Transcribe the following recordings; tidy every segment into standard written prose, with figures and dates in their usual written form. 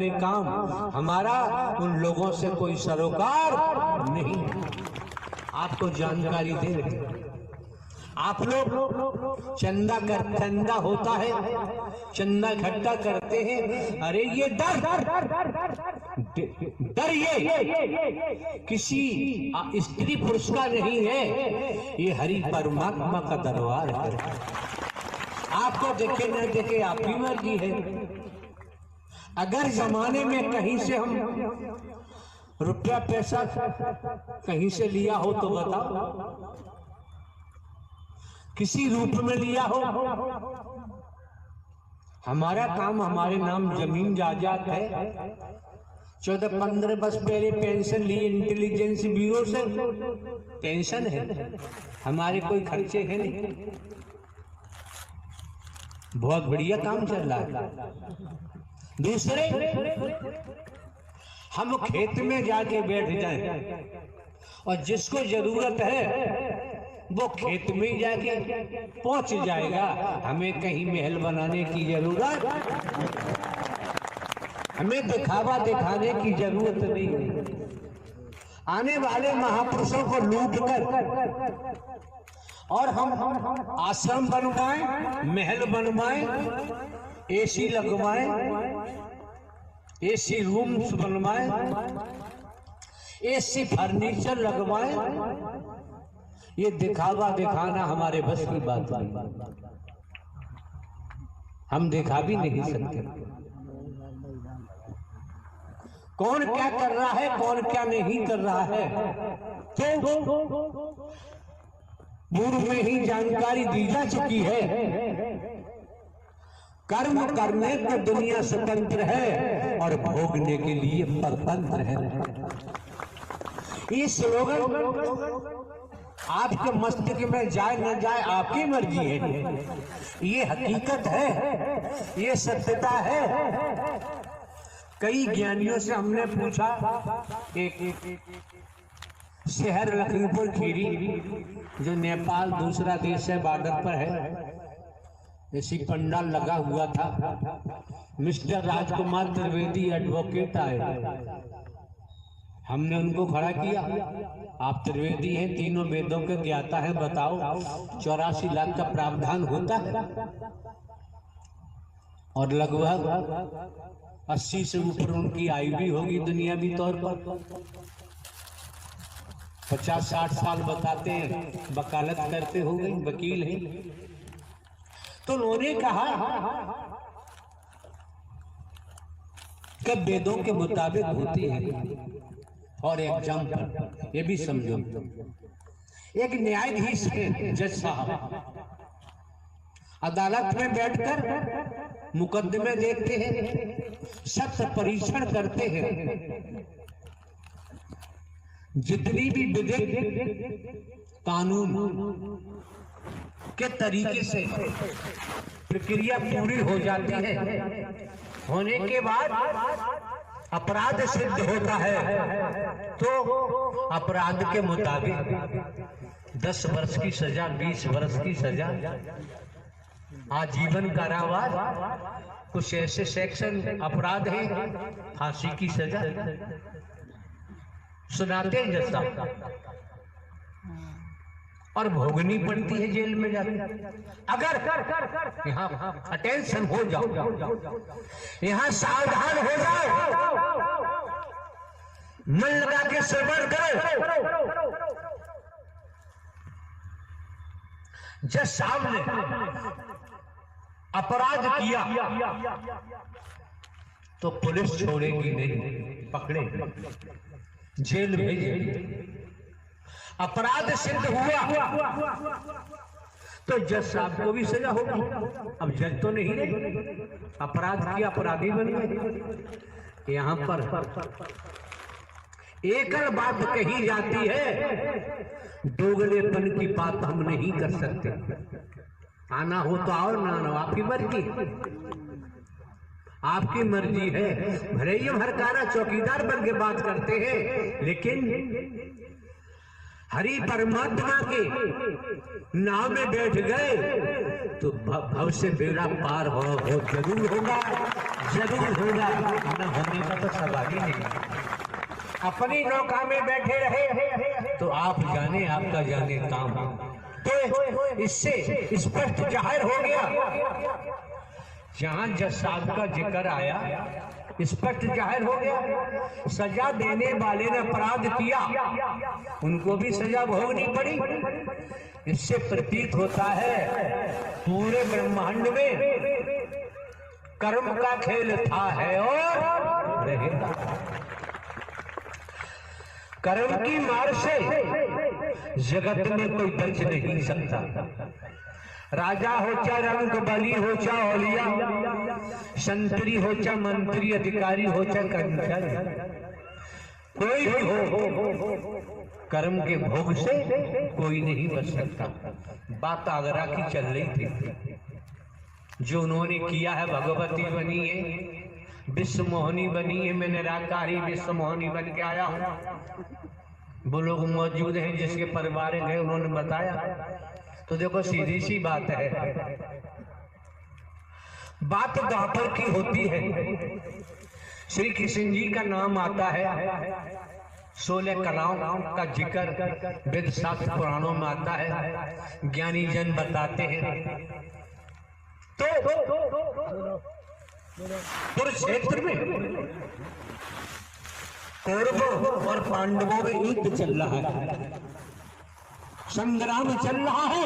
जाने काम, हमारा उन लोगों से कोई सरोकार नहीं। आपको जानकारी दे रहे, आप लोग चंदा होता है, चंदा इकट्ठा करते हैं। अरे ये डर ये किसी स्त्री पुरुष का नहीं है, ये हरि परमात्मा का दरबार है। आपको देखे न देखे आपकी मर्जी है। अगर जमाने में कहीं से हम रुपया पैसा कहीं से लिया हो तो बताओ, किसी रूप में लिया हो। हमारा काम, हमारे नाम जमीन जायदाद है। 14-15 वर्ष पहले पेंशन ली इंटेलिजेंस ब्यूरो से, पेंशन है, हमारे कोई खर्चे हैं नहीं। बहुत बढ़िया काम चल रहा है। दूसरे, हम खेत में जाके बैठ जाएं और जिसको जरूरत है वो खेत में जाके पहुंच जाएगा। हमें कहीं महल बनाने की जरूरत, हमें दिखावा दिखाने की जरूरत नहीं। आने वाले महापुरुषों को लूट कर और हम आश्रम बनवाएं, महल बनवाएं, एसी लगवाएं, एसी रूम्स बनवाएं, एसी फर्नीचर लगवाएं, ये दिखावा दिखाना हमारे बस की बात नहीं। हम दिखा भी नहीं सकते। कौन क्या कर रहा है, कौन क्या नहीं कर रहा है, तो पूर्व में ही जानकारी दी जा चुकी है। कर्म करने को दुनिया स्वतंत्र है और भोगने के लिए परतंत्र है। ये स्लोगन आपके मस्तिष्क में जाए न जाए आपकी मर्जी है। ये हकीकत है, ये सत्यता है। कई ज्ञानियों से हमने पूछा, एक शहर लखीमपुर खीरी जो नेपाल दूसरा देश है, बॉर्डर पर है, ऐसी पंडाल लगा हुआ था। मिस्टर राजकुमार त्रिवेदी एडवोकेट आए, हमने उनको खड़ा किया। आप त्रिवेदी हैं, तीनों वेदों के ज्ञाता हैं, बताओ 84 लाख का प्रावधान होता है और लगभग 80 से ऊपर उनकी आयु भी होगी दुनियावी तौर पर। 50-60 साल बताते हैं, वकालत करते हो गए, वकील हैं। तो उन्होंने कहा कि वेदों के मुताबिक होती है। और एग्जाम्पल ये भी समझो, एक न्यायाधीश है, जज साहब अदालत में बैठकर मुकदमे देखते हैं, सत्य परीक्षण करते हैं। जितनी भी विधिक कानून के तरीके से प्रक्रिया पूरी हो जाती है, होने के बाद अपराध सिद्ध होता है तो अपराध के मुताबिक 10 वर्ष की सजा, 20 वर्ष की सजा, आजीवन कारावास, कुछ ऐसे सेक्शन अपराध हैं फांसी की सजा सुनाते हैं जज साहब, और भोगनी पड़ती है जेल में जाकर। अगर यहाँ अटेंशन हो जाओ, यहाँ सावधान हो जाओ, मन लगा के श्रवण करो। जज साहब ने अपराध किया तो पुलिस छोड़ेगी नहीं, पकड़ेगी, जेल भेजेगी। अपराध सिद्ध हुआ तो जज साहब को भी सजा होगी। अब जज तो नहीं रहे, अपराध किया, अपराधी बन गए। यहाँ पर एकल बात कही जाती है, दोगलेपन की बात हम नहीं कर सकते। आना हो तो आओ, ना आना आपकी मर्जी, आपकी मर्जी है। भले ही हम हरकारा चौकीदार बन के बात करते हैं, लेकिन हरि परमात्मा के नाम में बैठ गए तो भव से बेड़ा पार हो जरूर होगा। जरूर होगा, न होने का तो सवाल ही नहीं। अपनी नौका में बैठे रहे तो आप जाने आपका जाने काम। तो इससे स्पष्ट जाहिर हो गया, जहां जज साहब का जिक्र आया स्पष्ट जाहिर हो गया, सजा देने वाले ने अपराध किया, उनको भी सजा भोगनी पड़ी। इससे प्रतीत होता है पूरे ब्रह्मांड में कर्म का खेल था, है और रहेगा। कर्म की मार से जगत में कोई बच नहीं सकता। राजा हो चाहे रंग बली हो चाहे औलिया, संतरी हो चाहे मंत्री, अधिकारी हो चाहे कर्मचारी, कोई भी हो, कर्म के भोग से कोई नहीं बच सकता। बात आगरा की चल रही थी, जो उन्होंने किया है, भगवती बनी है, विश्व मोहनी बनी है, मैं निराकारी विश्व मोहनी बन के आया हूं। वो लोग मौजूद हैं जिसके परिवार गए, उन्होंने बताया। तो देखो सीधी सी बात है, बात द्वापर की होती है। श्री कृष्ण जी का नाम आता है, 16 कलाओं का जिक्र वेद शास्त्र पुराणों में आता है, ज्ञानी जन बताते हैं। तो कुरुक्षेत्र में कौरवों और पांडवों में युद्ध चल रहा है, संग्राम चल रहा है।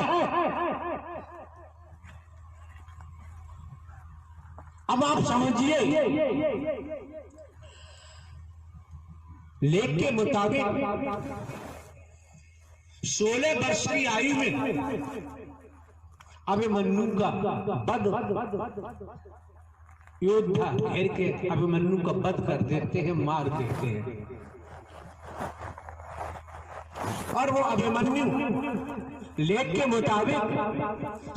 अब आप समझिए, लेख के मुताबिक 16 वर्ष की आयु में अभिमन्यु का वध, योद्धा घेर के अभिमन्यु का वध कर देते हैं, मार देते हैं। और वो अभिमन्यु लेख के मुताबिक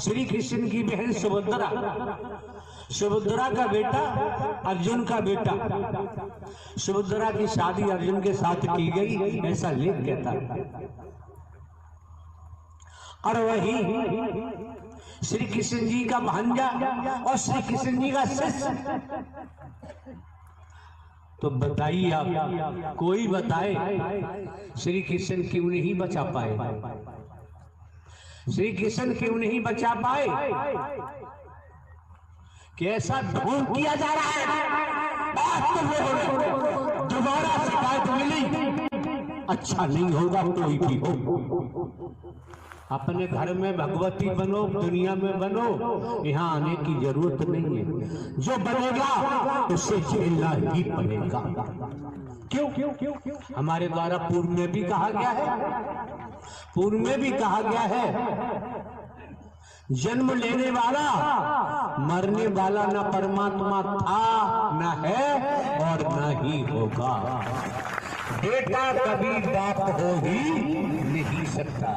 श्री कृष्ण की बहन सुभद्रा, सुभद्रा का बेटा अर्जुन का बेटा, सुभद्रा की शादी अर्जुन के साथ की गई, ऐसा लेख कहता है। और वही श्री कृष्ण जी का भांजा और श्री कृष्ण जी का शिष्य। तो बताइए आप, कोई बताए श्री कृष्ण क्यों नहीं बचा पाए? श्री कृष्ण क्यों नहीं बचा पाए? कैसा ढोंग किया जा रहा है? दोबारा शिकायत मिली, अच्छा नहीं होगा कोई भी हो। अपने घर में भगवती बनो, दुनिया में बनो, यहाँ आने की जरूरत नहीं है। जो बनेगा उससे झेलना ही पड़ेगा। क्यों? हमारे द्वारा पूर्व में भी कहा गया है, पूर्व में भी कहा गया है, जन्म लेने वाला मरने वाला न परमात्मा था, न है और न ही होगा। बेटा कभी बाप हो ही नहीं सकता।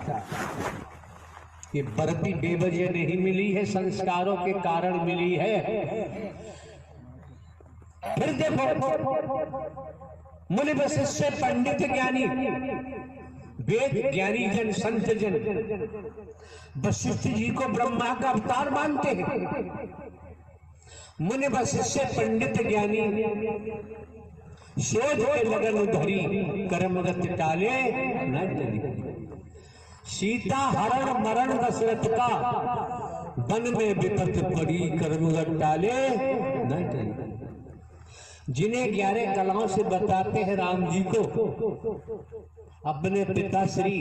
ये बर्ती बेवजह नहीं मिली है, संस्कारों के कारण मिली है। फिर देखो, मुनि वशिष्ठ पंडित ज्ञानी वेद ज्ञानी जन संत जन वशिष्ठ जी को ब्रह्मा का अवतार मानते हैं। मुनि वशिष्ठ पंडित ज्ञानी शोध के लगन धरी, कर्मगत टाले न टली। सीता हरण मरण दशरथ का, वन में विपत पड़ी, कर्मगत टाले न टली। जिन्हें 11 कलाओं से बताते हैं राम जी को, अपने पिता श्री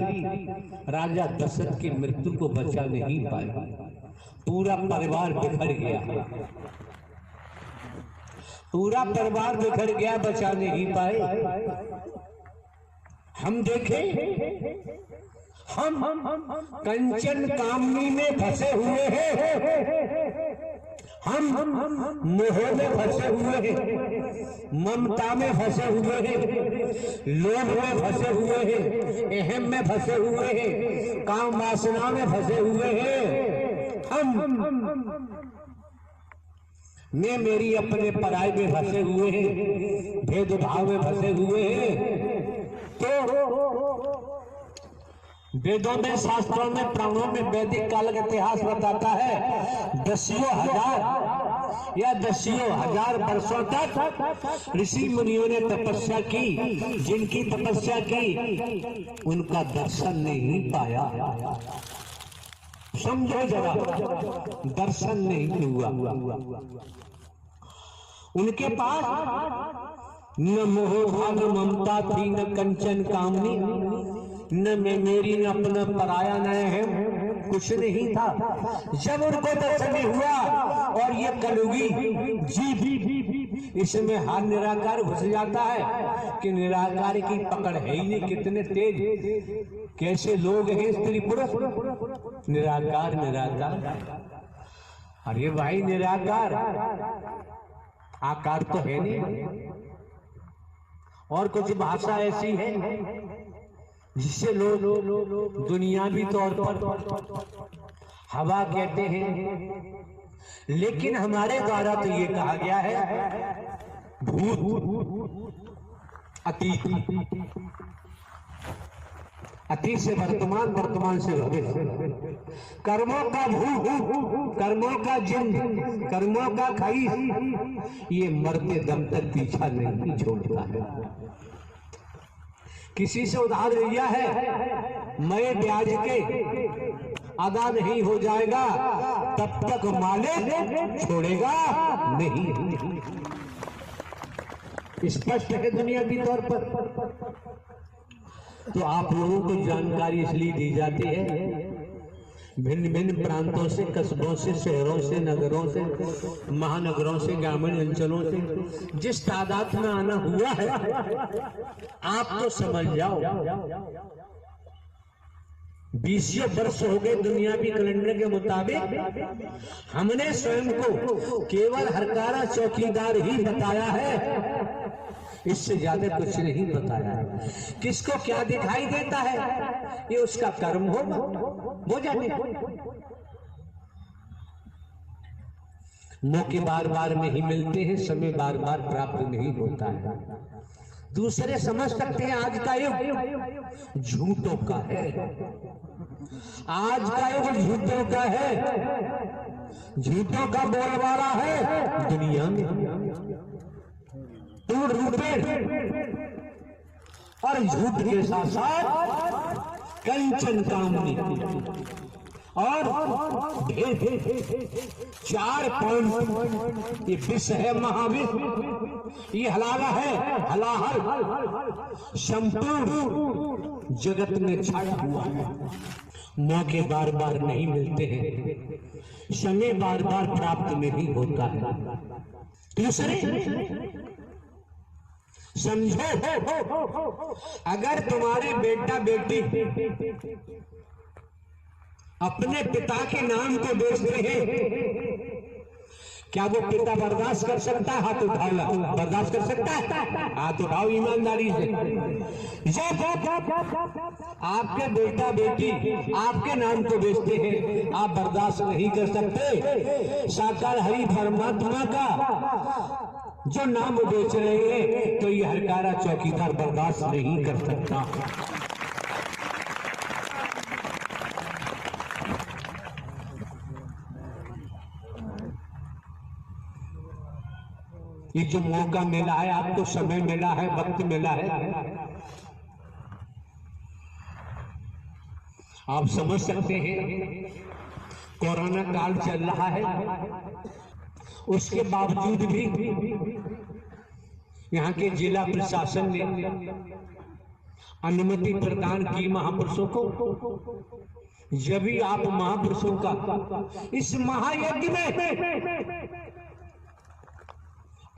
राजा दशरथ की मृत्यु को बचा नहीं पाए। पूरा परिवार बिखर गया, पूरा परिवार बिखर गया, बचा नहीं पाए। हम देखें, हम कंचन कामनी में फंसे हुए हैं, हम मोह में फंसे हुए हैं, ममता में फंसे हुए हैं, लोभ में फंसे हुए हैं, अहम में फंसे हुए हैं, काम वासना में फंसे हुए हैं। हम मैं मेरी अपने पराई में फंसे हुए हैं, भेदभाव में फंसे हुए हैं। तो वेदों में, शास्त्रों में, पुराणों में, वैदिक काल का इतिहास बताता है, 10,000 या दसियों हजार वर्षों तक ऋषि मुनियों ने तपस्या की, जिनकी तपस्या की उनका दर्शन नहीं पाया। समझो जरा, दर्शन नहीं हुआ। उनके पास न मोह था, न ममता थी, न कंचन कामनी, न मैं मेरी, न अपना पराया, न है, कुछ नहीं था। जब उनको दर्शन हुआ और ये कलयुगी जीव इसमें हाथ निराकार घुस जाता है कि निराकार की पकड़ है ही नहीं। कितने तेज, कैसे लोग हैं स्त्री पुरुष। निराकार निराकार, अरे भाई निराकार, आकार तो है नहीं। और कुछ भाषा ऐसी है जिससे लोग दुनियावी तौर पर हवा कहते हैं, लेकिन हमारे द्वारा तो ये कहा गया है भूत, अतीत, अतीत से वर्तमान, वर्तमान से भविष्य, कर्मों का भूत, कर्मों का जिन, कर्मों का खाई, ये मरते दम तक पीछा नहीं छोड़ता है। किसी से उधार लिया है, मैं ब्याज के अदा नहीं हो जाएगा तब तक मालिक छोड़ेगा नहीं। स्पष्ट है दुनियावी तौर पर। तो आप लोगों को जानकारी इसलिए दी जाती है, भिन्न भिन्न प्रांतों से, कस्बों से, शहरों से, नगरों से, महानगरों से, ग्रामीण अंचलों से जिस तादाद में आना हुआ है, आप तो समझ जाओ 20 वर्ष हो गए दुनियावी कैलेंडर के मुताबिक। हमने स्वयं को केवल हरकारा चौकीदार ही बताया है, इससे ज्यादा कुछ नहीं बताया है। किसको क्या दिखाई देता है ये उसका कर्म होगा, वो जाने। मौके बार बार नहीं मिलते हैं, समय बार बार प्राप्त नहीं होता है। दूसरे समझ सकते हैं आज का युग झूठों का है, आज का युग झूठों का है, झूठों का बोलबाला है दुनिया में। पूर्ण रूपे और झूठ के साथ साथ कंचन कामनी और भेद, 4 पॉइंट। ये विष है, महाविष, ये हलाला है, हलाहल संपूर्ण जगत में छाया हुआ है। मौके बार बार नहीं मिलते हैं, समय बार बार प्राप्त नहीं होता है। दूसरे समझो, अगर तुम्हारे बेटा बेटी अपने पिता के नाम को बेचते हैं, क्या वो पिता बर्दाश्त कर सकता है? हाथ उठा लो, बर्दाश्त कर सकता है? हाथ उठाओ ईमानदारी से। जब आपके बेटा बेटी आपके नाम को बेचते हैं, आप बर्दाश्त नहीं कर सकते। साकार हरि परमात्मा का जो नाम बेच रहे हैं, तो ये हरकारा चौकीदार बर्दाश्त नहीं कर सकता। ये जो मौका मिला है आपको, समय मिला है, वक्त मिला है, आप समझ सकते हैं कोरोना काल चल रहा है, उसके बावजूद भी यहाँ के जिला प्रशासन ने अनुमति प्रदान की महापुरुषों को। जब भी आप महापुरुषों का इस महायज्ञ में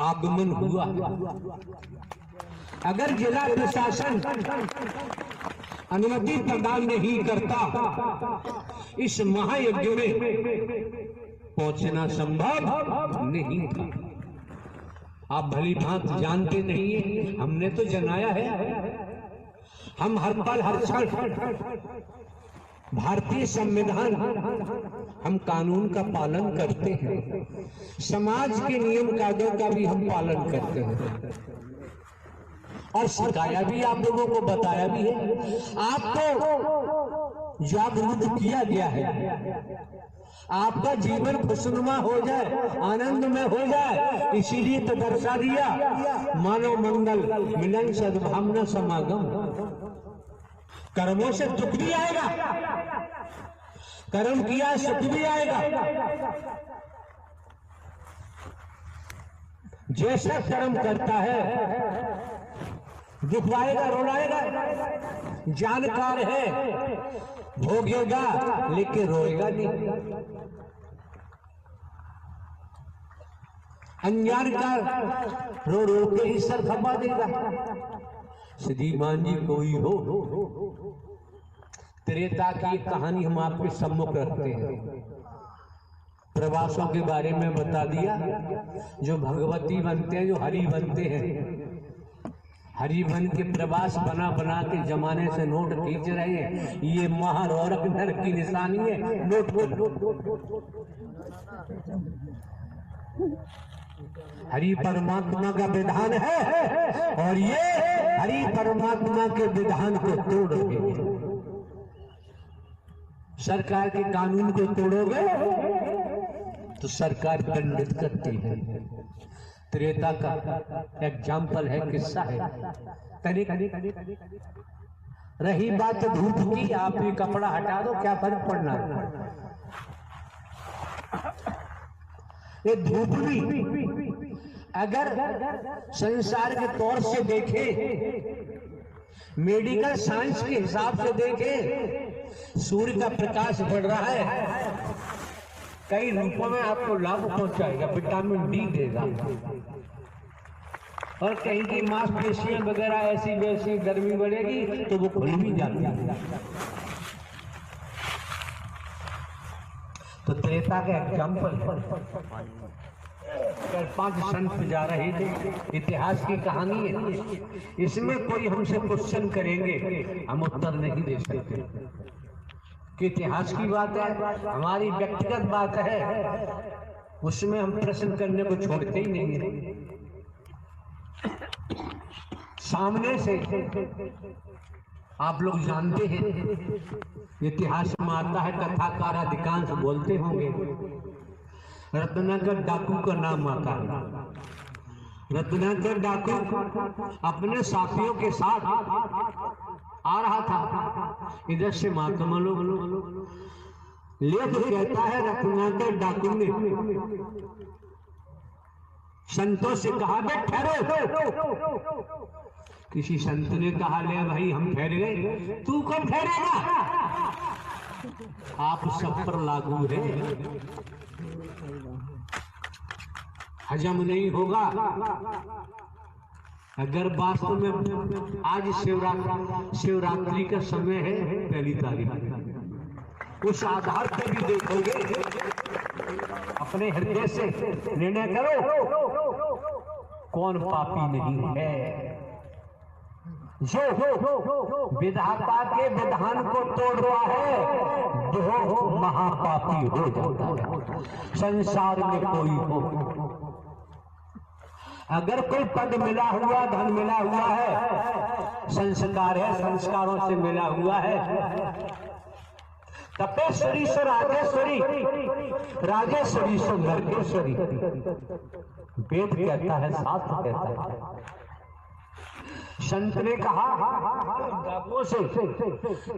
आगमन हुआ, अगर जिला प्रशासन अनुमति प्रदान नहीं करता, इस महायज्ञ में पहुंचना संभव नहीं था। आप भली भांति जानते नहीं है, हमने तो जनाया है। हम हर पल हर क्षण भारतीय संविधान, हम कानून का पालन करते हैं, समाज के नियम कायदों का भी हम पालन करते हैं और सिखाया भी, आप लोगों को बताया भी है। आपको जागरूक किया गया है। आपका जीवन खुशनुमा हो जाए, आनंद में हो जाए, इसीलिए तो दर्शा दिया मानव मंगल मिलन सद्भावना समागम। कर्मों से दुख भी आएगा, कर्म किया सुख भी आएगा। जैसा कर्म करता है दुख आएगा, रोलाएगा। जानकार है भोगेगा लेकिन रोएगा नहीं। अनजान का रो रो के ही सर खपा देगा। श्रीमान जी कोई हो, त्रेता की कहानी हम आपके सम्मुख रखते हैं। प्रवासों के बारे में बता दिया। जो भगवती बनते हैं, जो हरि बनते हैं, हरि बन के प्रवास बना बना के जमाने से नोट खींच रहे हैं। ये महारौरक नर की निशानी है। नोट हरि परमात्मा का विधान है और ये हरि परमात्मा के विधान को तोड़ रहे। सरकार के कानून को तोड़ोगे तो सरकार दंडित करती है। त्रेता का एग्जाम्पल है, किस्सा है। रही बात धूप की, आप ये कपड़ा हटा दो, क्या फर्क पड़ना है। ये धूप भी अगर संसार के तौर से देखे, मेडिकल साइंस के हिसाब से देखे, सूर्य का प्रकाश बढ़ रहा है, कई रूपों में आपको लाभ पहुंचाएगा, विटामिन डी देगा। और कहीं की मांसपेशियां वगैरह ऐसी वैसी गर्मी बढ़ेगी तो वो खुल भी जाती है। तो त्रेता का एग्जाम्पल, 5 संत जा रहे थे, इतिहास की कहानी है। इसमें कोई हमसे क्वेश्चन करेंगे हम उत्तर नहीं दे सकते कि इतिहास की बात है, हमारी व्यक्तिगत बात है, उसमें हम प्रश्न करने को छोड़ते ही नहीं है। सामने से आप लोग जानते हैं, इतिहास में आता है, कथाकार अधिकांश बोलते होंगे, रत्नाकर डाकू का नाम आता है। रत्नाकर डाकू अपने साथियों के साथ आ रहा था। इधर से महात्मा लोग लेख कहता है, रत्नाकर डाकू ने संतों से कहा, बे ठहरो। किसी संत ने कहा, ले भाई हम ठहर गए, तू कब ठहरेगा, आप सब पर लागू है, हजम नहीं होगा। अगर वास्तव में आज शिवरात्रि का समय है, 1 तारीख, उस आधार पर भी देखोगे, अपने हृदय से निर्णय करो कौन पापी नहीं है। जो विधाता के विधान को तोड़ रहा है वो महापापी हो जाता है। संसार में कोई हो, अगर कोई पद मिला हुआ, धन मिला हुआ है, संस्कार है, संस्कारों से मिला हुआ है, तपेश्वरी से राजेश्वरी, राजेश्वरी से नरकेश्वरी, वेद कहता है, शास्त्र कहता है। संत ने कहा डाकुओं से,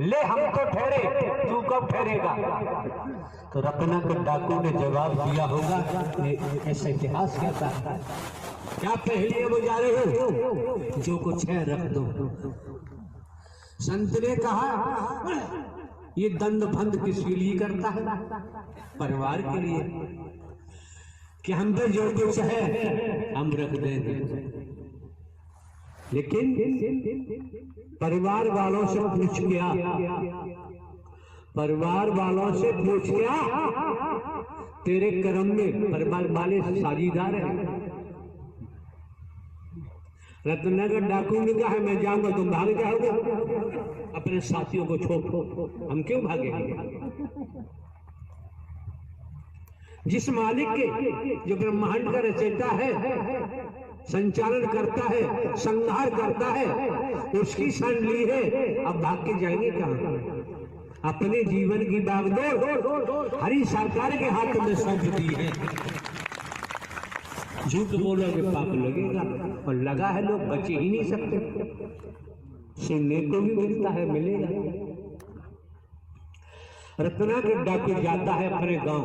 ले हम तो ठहरे, तू कब ठहरेगा। तो रत्नाकर डाकू ने जवाब दिया होगा, ऐसा इतिहास कहता है, क्या पहले वो जा रहे हो, जो कुछ है रख दो। संत ने कहा, ये दंड बंद किसके लिए करता है, परिवार के लिए, कि हम तो जो कुछ है हम रख देंगे। लेकिन परिवार वालों से पूछ गया, परिवार वालों से पूछ गया, तेरे कर्म में परिवार वाले साझीदार हैं। रत्नाकर डाकू ने कहा, मैं जाऊंगा, तुम भाग जाओगे, अपने साथियों को छोड़, हम क्यों भागेंगे। जिस मालिक के, जो ब्रह्मांड का रचयिता है, संचालन करता है, संहार करता है, उसकी शरण ली है, अब भाग के जाएंगे कहां। अपने जीवन की बागडोर हरी सरकार के हाथ में सौंप दी है। झूठ बोलोगे पाप लगेगा, और लगा है लोग बचे ही नहीं सकते। सुनने को भी मिलता है, मिलेगा। रत्नाकर डाकू जाता है अपने गांव,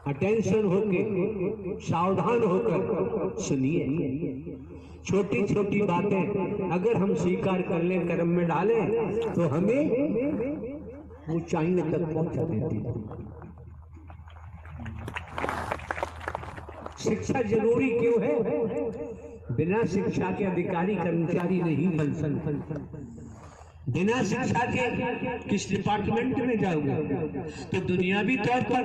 अटेंशन होके, सावधान होकर सुनिए। छोटी छोटी बातें अगर हम स्वीकार कर लें, कर्म में डालें, तो हमें ऊंचाइयों तक पहुंचा देती है। शिक्षा जरूरी क्यों है? बिना शिक्षा के अधिकारी कर्मचारी नहीं बन सकते। बिना शिक्षा के किस डिपार्टमेंट में जाओगे? तो दुनियावी तौर पर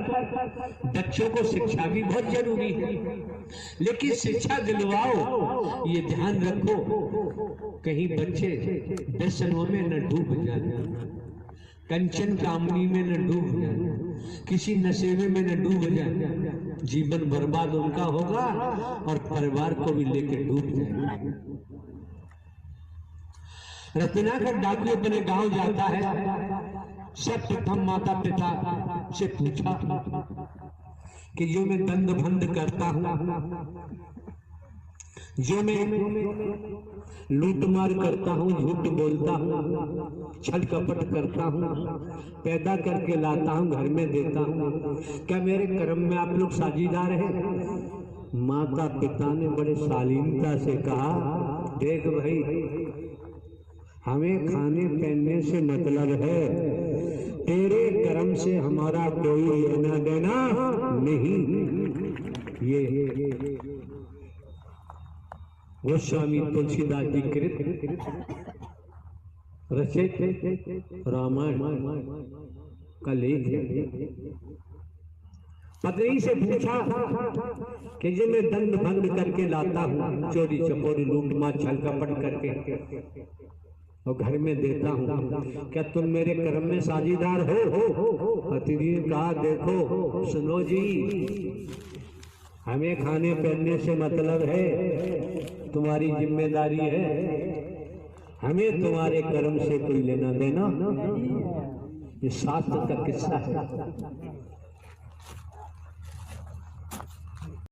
बच्चों को शिक्षा भी बहुत जरूरी है, लेकिन शिक्षा दिलवाओ, ये ध्यान रखो कहीं बच्चे व्यसनों में न डूब जाए, कंचन कामनी में न डूब जाए, किसी नशे में न डूब जाए। जीवन बर्बाद उनका होगा और परिवार को भी लेकर डूब जाए। रत्नाकर डाकू अपने गांव जाता है। सर्वप्रथम माता पिता से पूछा कि जो मैं दंड भंड करता हूँ, जो मैं लूटमार करता हूँ, झूठ बोलता हूँ, छल कपट करता हूँ, पैदा करके लाता हूँ, घर में देता हूँ, क्या मेरे कर्म में आप लोग साझीदार हैं? माता पिता ने बड़े शालीनता से कहा, देख भाई, हमें खाने पहनने से मतलब है, तेरे कर्म से हमारा कोई लेना देना नहीं। ये गोस्वामी तुलसीदास जी कृत रचित रामायण का लेख है। पत्नी से पूछा कि जो मैं दंड भंग करके लाता हूँ, चोरी चपोरी लूट मार छल कपट करके और घर में देता हूँ, क्या तुम मेरे कर्म में साझीदार हो? पत्नी ने कहा, देखो सुनो जी, हमें खाने पहनने से मतलब है, तुम्हारी जिम्मेदारी है, हमें तुम्हारे कर्म से कोई लेना देना। ये शास्त्र का किस्सा है।